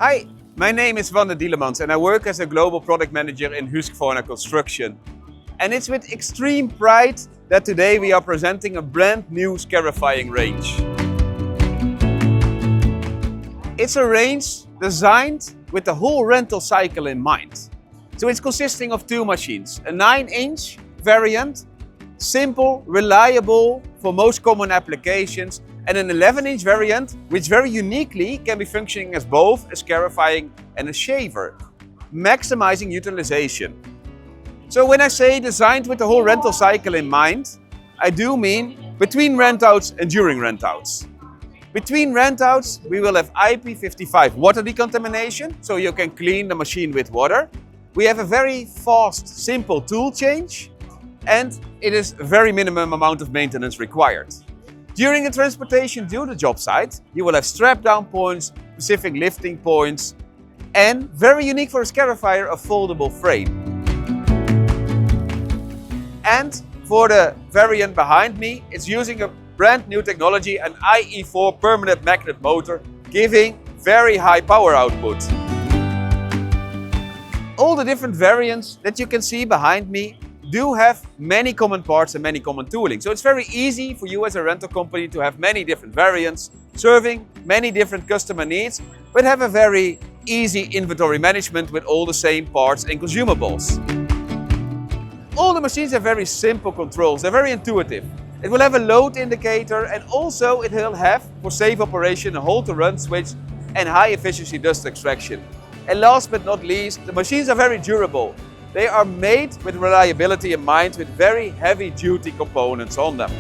Hi, my name is Van der Dielemans and I work as a global product manager in Husqvarna Construction. And it's with extreme pride that today we are presenting a brand new scarifying range. It's a range designed with the whole rental cycle in mind. So it's consisting of two machines, a 9-inch variant, simple, reliable for most common applications, and an 11-inch variant, which very uniquely can be functioning as both a scarifying and a shaver, maximizing utilization. So when I say designed with the whole rental cycle in mind, I do mean between rent-outs and during rent-outs. Between rent-outs, we will have IP55 water decontamination, so you can clean the machine with water. We have a very fast, simple tool change, and it is a very minimum amount of maintenance required. During the transportation to the job site, you will have strap-down points, specific lifting points, and very unique for a scarifier, a foldable frame. And for the variant behind me, it's using a brand new technology, an IE4 permanent magnet motor, giving very high power output. All the different variants that you can see behind me do have many common parts and many common tooling. So it's very easy for you as a rental company to have many different variants, serving many different customer needs, but have a very easy inventory management with all the same parts and consumables. All the machines have very simple controls, they're very intuitive. It will have a load indicator and also it will have, for safe operation, a hold to run switch and high efficiency dust extraction. And last but not least, the machines are very durable. They are made with reliability in mind with very heavy duty components on them.